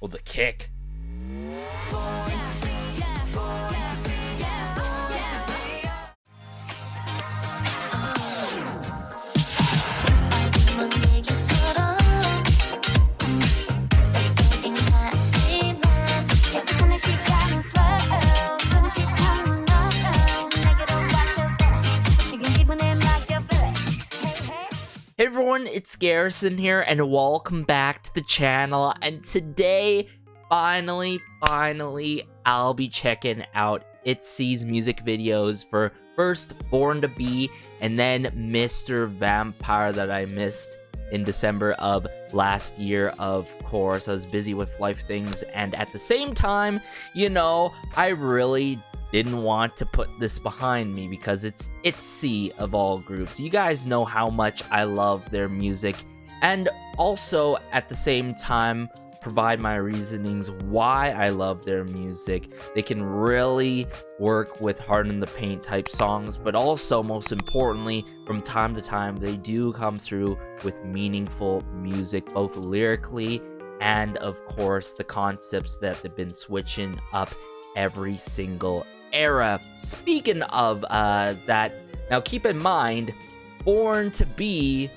Well, the kick. Hey everyone, it's Garrison here, and welcome back to the channel. And today, finally, I'll be checking out ITZY's music videos for first Born to Be, and then Mr. Vampire that I missed in December of last year. Of course, I was busy with life things, and at the same time, you know, I really didn't want to put this behind me because it's ITZY of all groups. You guys know how much I love their music, and also at the same time provide my reasonings why I love their music. They can really work with heart in the paint type songs, but also most importantly, from time to time they do come through with meaningful music, both lyrically and of course the concepts that they've been switching up every single era. Speaking of that, now keep in mind, Born to Be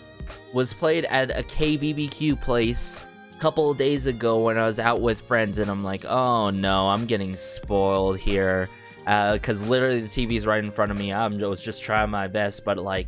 was played at a KBBQ place a couple of days ago when I was out with friends, and I'm like, oh no, I'm getting spoiled here, because literally the TV's right in front of me. I was just trying my best, but like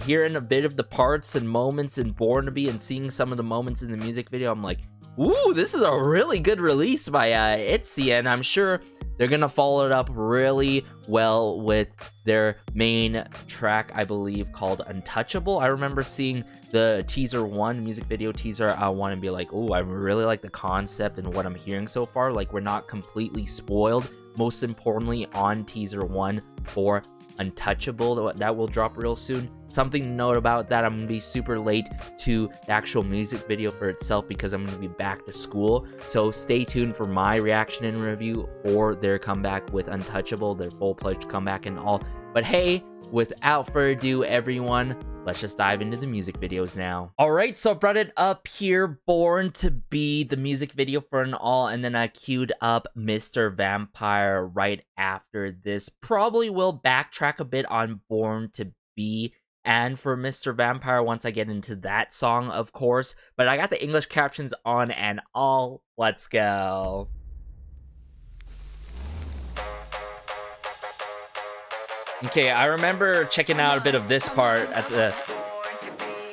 hearing a bit of the parts and moments in Born to Be and seeing some of the moments in the music video, I'm like, ooh, this is a really good release by ITZY, and I'm sure they're gonna follow it up really well with their main track, I believe, called Untouchable. I remember seeing the teaser one, music video teaser. I want to be like, oh, I really like the concept and what I'm hearing so far. Like, we're not completely spoiled. Most importantly, on teaser one for Untouchable, that will drop real soon. Something to note about that, I'm gonna be super late to the actual music video for itself because I'm gonna be back to school, so stay tuned for my reaction and review for their comeback with Untouchable, their full-fledged comeback and all. But hey, without further ado everyone, let's just dive into the music videos now. Alright, so I brought it up here, Born to Be, the music video for an all, and then I queued up Mr. Vampire right after this. Probably will backtrack a bit on Born to Be and for Mr. Vampire once I get into that song, of course. But I got the English captions on and all. Let's go. Okay, I remember checking out a bit of this part at the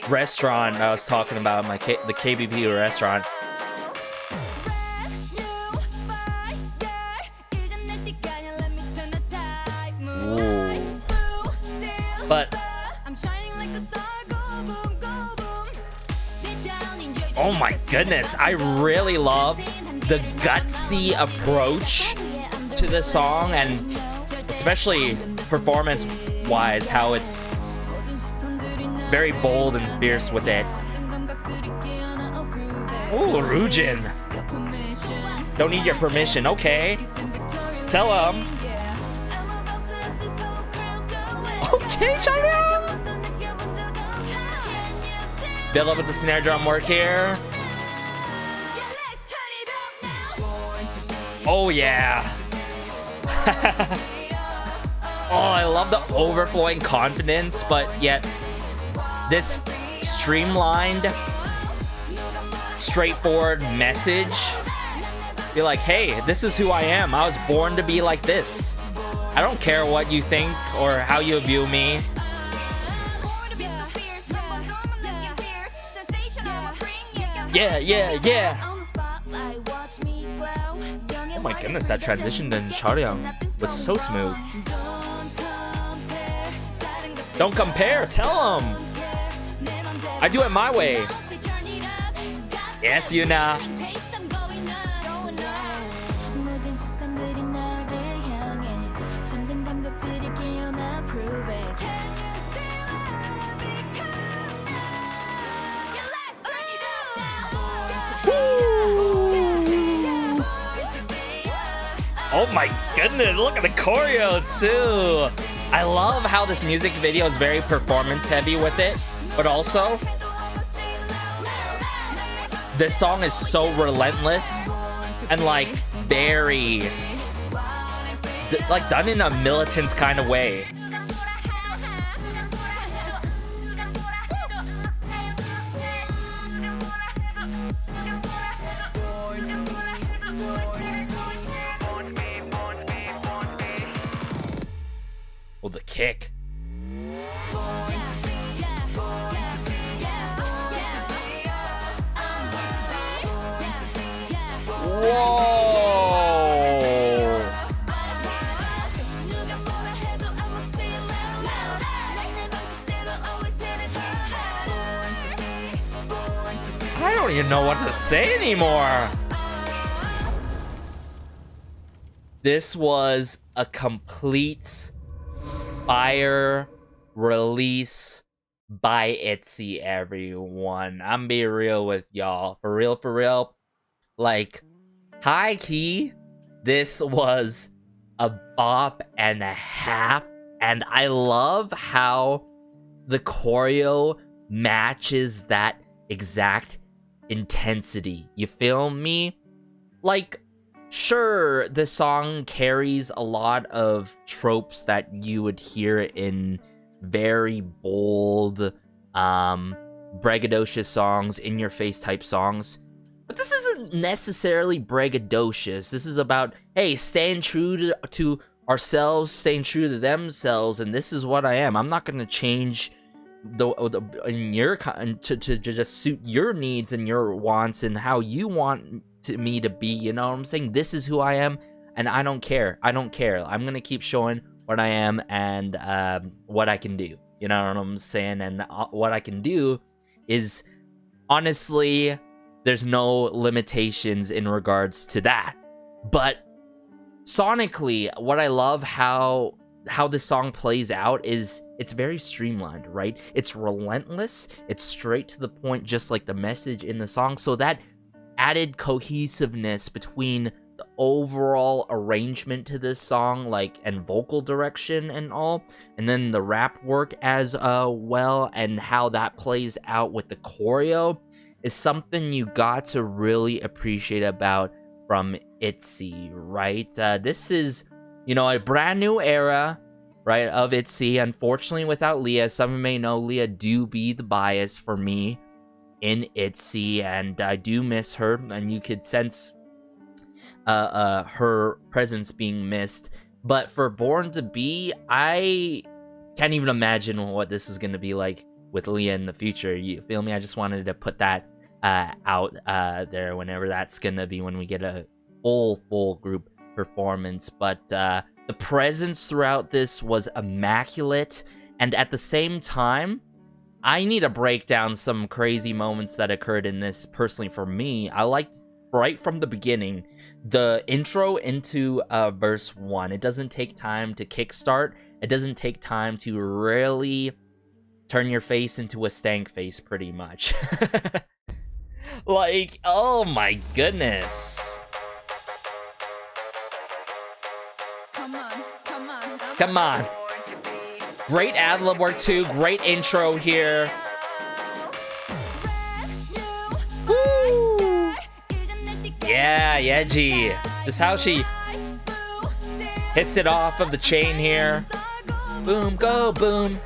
restaurant I was talking about, the KBB restaurant. Ooh. But oh my goodness, I really love the gutsy approach to the song, and especially performance-wise, how it's very bold and fierce with it. Ooh, Rujin. Don't need your permission, okay. Tell him. Okay, Shaina. Build up with the snare drum work here. Oh yeah. Oh, I love the overflowing confidence, but yet this streamlined, straightforward message. Be like, hey, this is who I am. I was born to be like this. I don't care what you think or how you view me. Yeah, yeah, yeah. Oh my goodness, that transition in Jordyn was so smooth. Don't compare, tell him. I do it my way. Yes, you know. Oh my goodness, look at the choreo too. I love how this music video is very performance heavy with it, but also this song is so relentless and like very like done in a militant kind of way. Oh, the kick. Whoa! I don't even know what to say anymore. This was a complete fire release by ITZY, everyone. I'm being real with y'all. For real. Like, high key, this was a bop and a half. And I love how the choreo matches that exact intensity. You feel me? Like, sure, the song carries a lot of tropes that you would hear in very bold, braggadocious songs, in-your-face type songs. But this isn't necessarily braggadocious. This is about, hey, staying true to ourselves, staying true to themselves, and this is what I am. I'm not gonna change in your to just suit your needs and your wants and how you want me to be. You know what I'm saying? This is who I am, and I don't care. I'm gonna keep showing what I am and what I can do. You know what I'm saying? And what I can do is, honestly, there's no limitations in regards to that. But sonically, what I love how this song plays out is it's very streamlined, right? It's relentless, it's straight to the point, just like the message in the song. So that added cohesiveness between the overall arrangement to this song, like, and vocal direction and all, and then the rap work as well, and how that plays out with the choreo, is something you got to really appreciate about from ITZY, right? This is, you know, a brand new era, right, of ITZY. Unfortunately, without Leah. Some may know Leah do be the bias for me in ITZY, and I do miss her, and you could sense her presence being missed. But for Born to Be, I can't even imagine what this is going to be like with Leah in the future. You feel me? I just wanted to put that out there whenever that's going to be, when we get a full group performance. But the presence throughout this was immaculate, and at the same time, I need to break down some crazy moments that occurred in this. Personally, for me, I liked right from the beginning the intro into verse 1. It doesn't take time to kickstart. It doesn't take time to really turn your face into a stank face, pretty much. Like, oh my goodness. Come on. Great ad-lib work too. Great intro here. Woo! Yeah, Yeji. This is how she hits it off of the chain here. Boom, go, boom.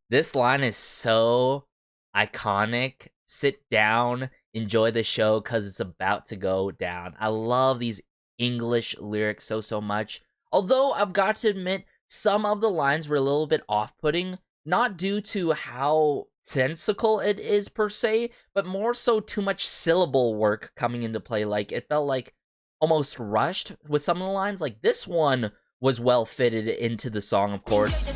This line is so iconic. Sit down, enjoy the show, because it's about to go down. I love these English lyrics so much. Although I've got to admit, some of the lines were a little bit off-putting, not due to how sensical it is per se, but more so too much syllable work coming into play. Like, it felt like almost rushed with some of the lines. Like, this one was well fitted into the song, of course.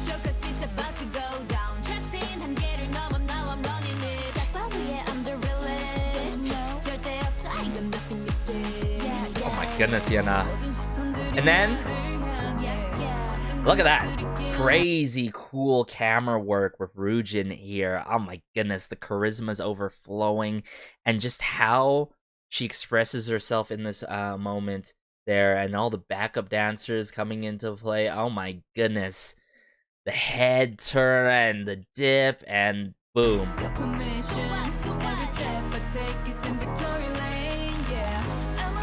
Goodness, Yann. And then, look at that. Crazy cool camera work with Rujin here. Oh my goodness, the charisma's overflowing. And just how she expresses herself in this moment there. And all the backup dancers coming into play. Oh my goodness. The head turn and the dip and boom.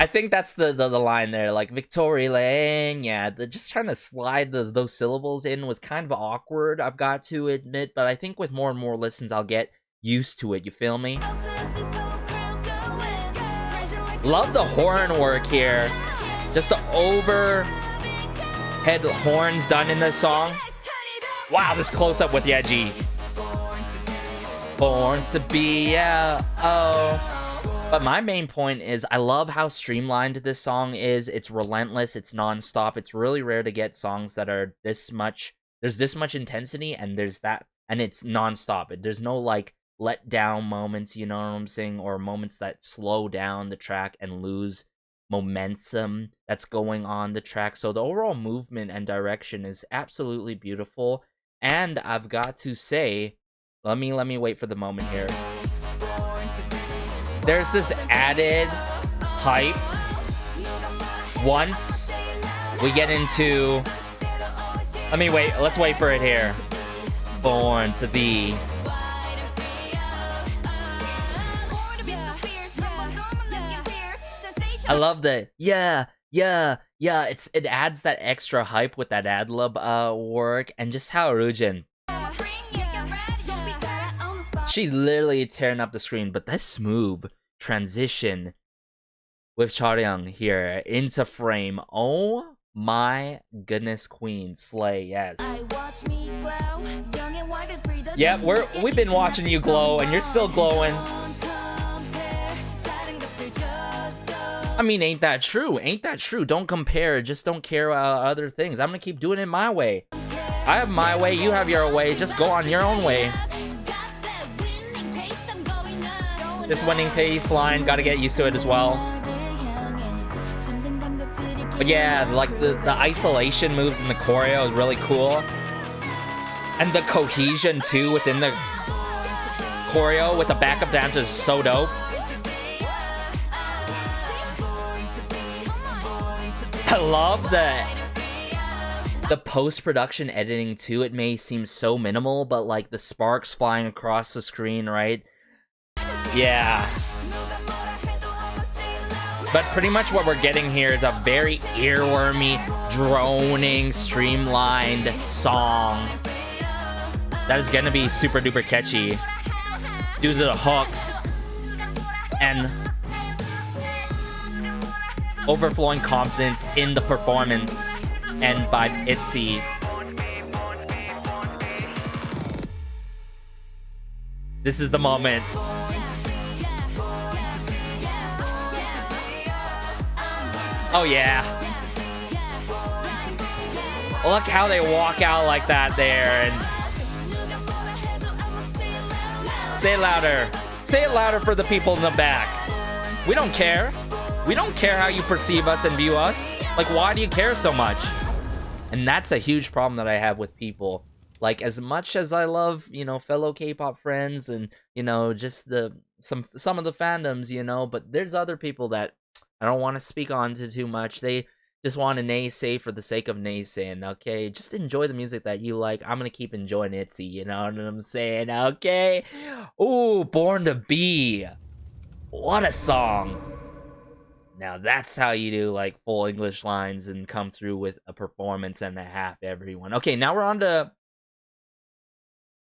I think that's the line there, like Victory Lane. Yeah, just trying to slide those syllables in was kind of awkward, I've got to admit, but I think with more and more listens, I'll get used to it, you feel me? Love the horn work here. Just the overhead horns done in this song. Wow, this close-up with Yeji. Born to be, yeah, oh. But my main point is I love how streamlined this song is. It's relentless, it's non-stop. It's really rare to get songs that are this much, there's this much intensity and there's that, and it's non-stop. There's no like let down moments, you know what I'm saying, or moments that slow down the track and lose momentum that's going on the track. So the overall movement and direction is absolutely beautiful. And I've got to say, let me wait for the moment here. There's this added hype once we get into, let's wait for it here. Born to be. I love the yeah. It adds that extra hype with that ad-lib work, and just how Ryujin, she's literally tearing up the screen, but that smooth transition with Jordyn here into frame. Oh my goodness, Queen slay, yes. Yeah, we've been watching you glow, and you're still glowing. I mean, ain't that true? Ain't that true? Don't compare. Just don't care about other things. I'm gonna keep doing it my way. I have my way. You have your way. Just go on your own way. This winning pace line, gotta get used to it as well. But yeah, like the isolation moves in the choreo is really cool. And the cohesion too within the choreo with the backup dancers is so dope. I love the post-production editing too. It may seem so minimal, but like the sparks flying across the screen, right? Yeah. But pretty much what we're getting here is a very earwormy, droning, streamlined song that is gonna be super duper catchy due to the hooks and overflowing confidence in the performance and by ITZY. This is the moment. Oh yeah. Look how they walk out like that there, and say it louder. Say it louder for the people in the back. We don't care. We don't care how you perceive us and view us. Like, why do you care so much? And that's a huge problem that I have with people. Like, as much as I love, you know, fellow K-pop friends and, you know, just some of the fandoms, you know, but there's other people that I don't want to speak on to too much. They just want to naysay for the sake of naysaying, okay? Just enjoy the music that you like. I'm going to keep enjoying ITZY, you know what I'm saying, okay? Ooh, Born to Be. What a song. Now that's how you do like full English lines and come through with a performance and a half, everyone. Okay, now we're on to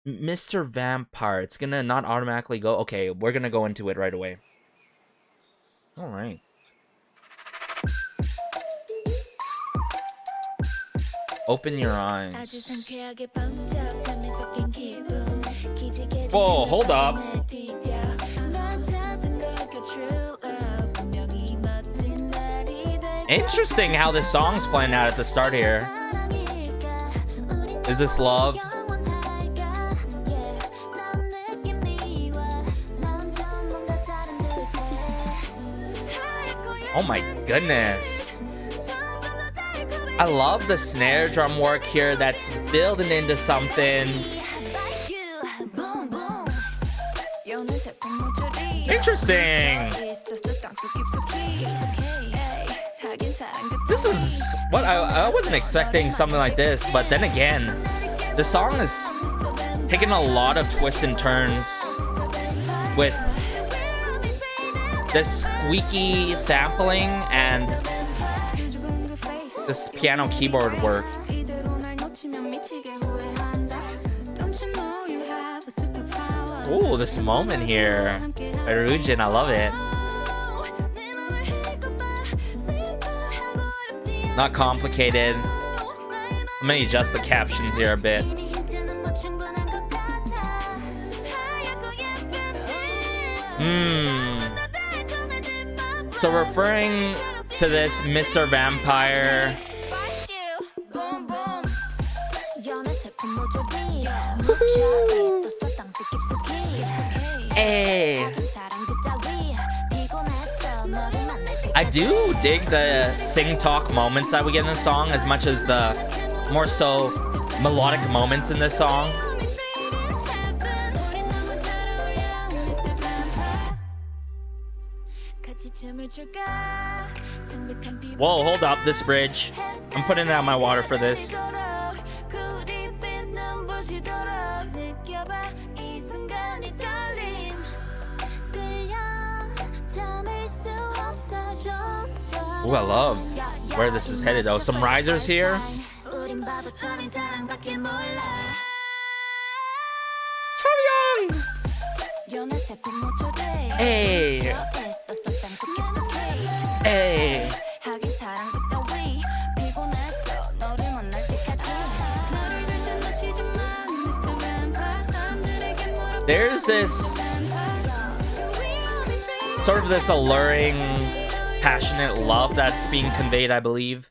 Mr. Vampire. It's gonna not automatically go. Okay, we're gonna go into it right away. All right. Open your eyes. Whoa, hold up. Interesting how this song's playing out at the start here. Is this love? Oh my goodness. I love the snare drum work here that's building into something. Interesting. This is what I wasn't expecting, something like this, but then again, the song is taking a lot of twists and turns with this squeaky sampling and this piano keyboard work. Ooh, this moment here. Rujin, I love it. Not complicated. Let me adjust the captions here a bit. So referring to this Mr. Vampire. Hey. I do dig the sing-talk moments that we get in the song as much as the more so melodic moments in this song. Whoa, hold up, this bridge. I'm putting out my water for this. Ooh, I love where this is headed though. Some risers here. Hey. Hey. There's this sort of this alluring, passionate love that's being conveyed, I believe.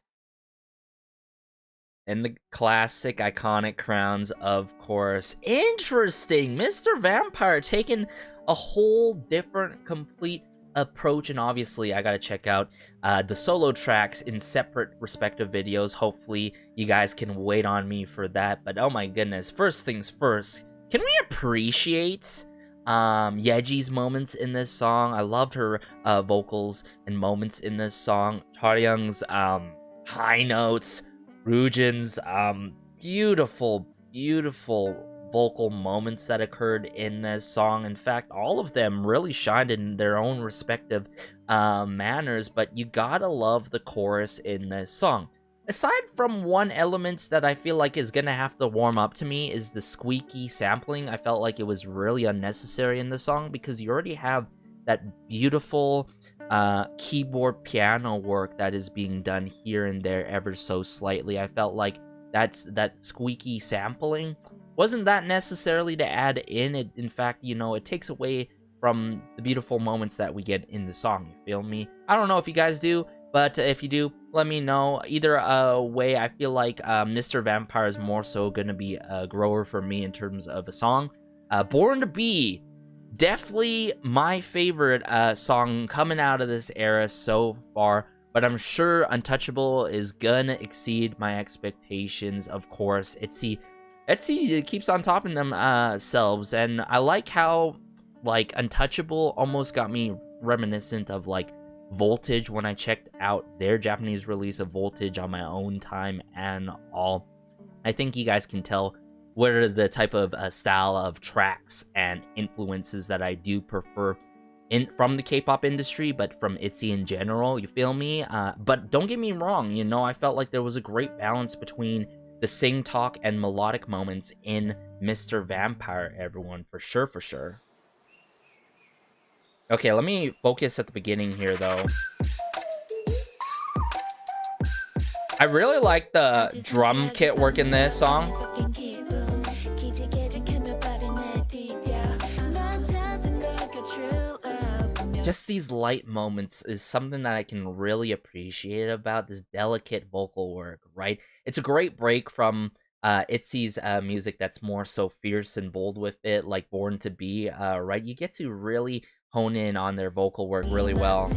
And the classic, iconic crowns, of course. Interesting. Mr. Vampire taking a whole different, complete approach. And obviously, I gotta check out the solo tracks in separate respective videos. Hopefully, you guys can wait on me for that. But oh my goodness. First things first. Can we appreciate Yeji's moments in this song? I loved her vocals and moments in this song. Charyung's high notes. Rujin's beautiful vocal moments that occurred in this song. In fact, all of them really shined in their own respective manners, but you gotta love the chorus in this song. Aside from one element that I feel like is gonna have to warm up to me is the squeaky sampling. I felt like it was really unnecessary in the song because you already have that beautiful keyboard piano work that is being done here and there ever so slightly. I felt like that squeaky sampling wasn't that necessarily to add in. It, in fact, you know, it takes away from the beautiful moments that we get in the song. You feel me? I don't know if you guys do, but if you do, let me know. Either way, I feel like Mr. Vampire is more so gonna be a grower for me in terms of a song. Born to Be, definitely my favorite song coming out of this era so far, but I'm sure Untouchable is gonna exceed my expectations. Of course, ITZY keeps on topping themselves, and I like how like Untouchable almost got me reminiscent of like Voltage when I checked out their Japanese release of Voltage on my own time and all. I think you guys can tell what are the type of style of tracks and influences that I do prefer from the K-pop industry, but from ITZY in general, you feel me? But don't get me wrong, you know, I felt like there was a great balance between the sing talk and melodic moments in Mr. Vampire, everyone, for sure. Okay, let me focus at the beginning here, though. I really like the drum kit work in this song. Just these light moments is something that I can really appreciate about this delicate vocal work, right? It's a great break from ITZY's music that's more so fierce and bold with it, like Born to Be, right? You get to really hone in on their vocal work really well.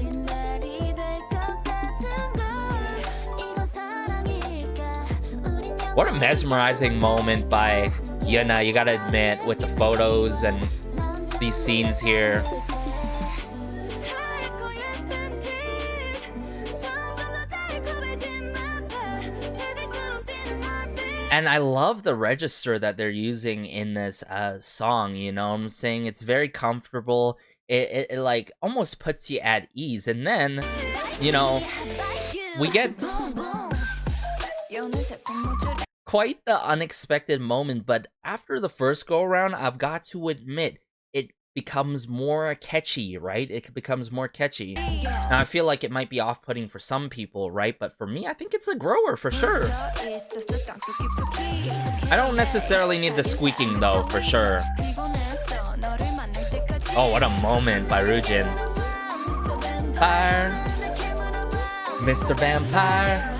What a mesmerizing moment by Yann, you gotta admit, with the photos and these scenes here. And I love the register that they're using in this song, you know what I'm saying? It's very comfortable. it like almost puts you at ease. And then, you know, we get quite the unexpected moment, but after the first go around, I've got to admit, it becomes more catchy, right? It becomes more catchy. Now, I feel like it might be off-putting for some people, right? But for me, I think it's a grower for sure. I don't necessarily need the squeaking though, for sure. Oh, what a moment by Ryujin. Fire, Mr. Vampire.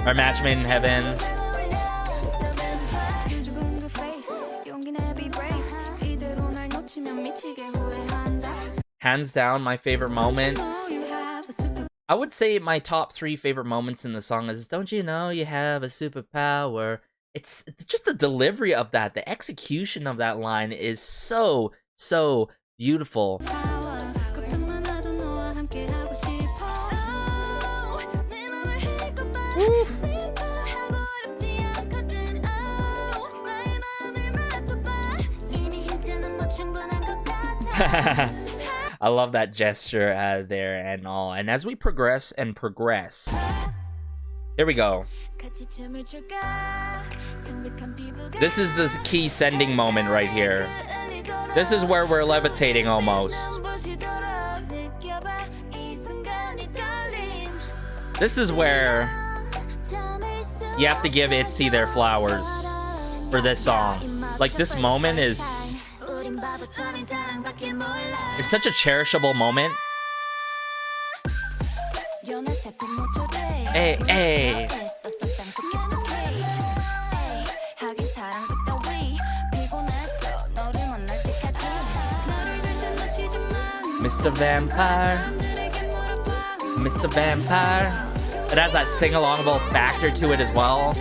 Our match made in heaven. Hands down, my favorite moment. I would say my top 3 favorite moments in the song is "Don't you know you have a superpower?" It's just the delivery of that, the execution of that line is so beautiful. I love that gesture there and all. And as we progress, here we go. This is the key sending moment right here. This is where we're levitating almost. This is where you have to give ITZY their flowers for this song. Like, this moment is... it's such a cherishable moment. Hey, hey. Mr. Vampire. Mr. Vampire. It has that sing-alongable factor to it as well.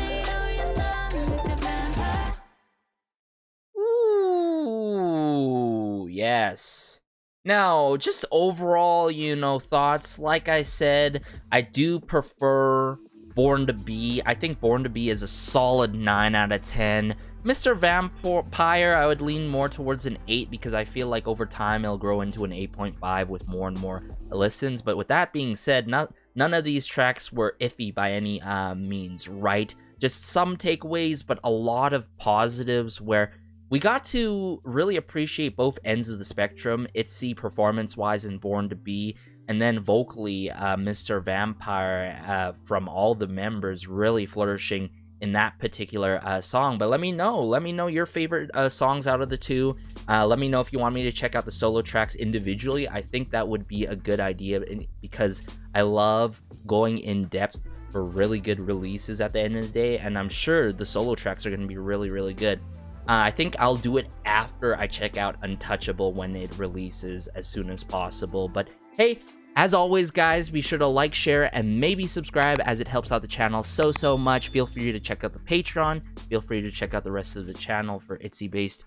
Ooh, yes. Now, just overall, you know, thoughts. Like I said, I do prefer Born to Be. I think Born to Be is a solid 9 out of 10. Mr. Vampire, I would lean more towards an 8 because I feel like over time it'll grow into an 8.5 with more and more listens. But with that being said, none of these tracks were iffy by any means, right? Just some takeaways, but a lot of positives where we got to really appreciate both ends of the spectrum, ITZY performance-wise in Born to Be, and then vocally, Mr. Vampire from all the members really flourishing in that particular song. But let me know your favorite songs out of the two. Let me know if you want me to check out the solo tracks individually. I think that would be a good idea because I love going in depth for really good releases at the end of the day, and I'm sure the solo tracks are going to be really good. I think I'll do it after I check out Untouchable when it releases as soon as possible. But hey, as always, guys, be sure to like, share, and maybe subscribe as it helps out the channel so much. Feel free to check out the Patreon. Feel free to check out the rest of the channel for ITZY-based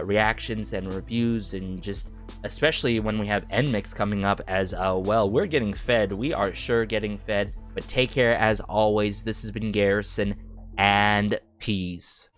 reactions and reviews, and just especially when we have NMIX coming up as well. We're getting fed. We are sure getting fed. But take care as always. This has been Garrison, and peace.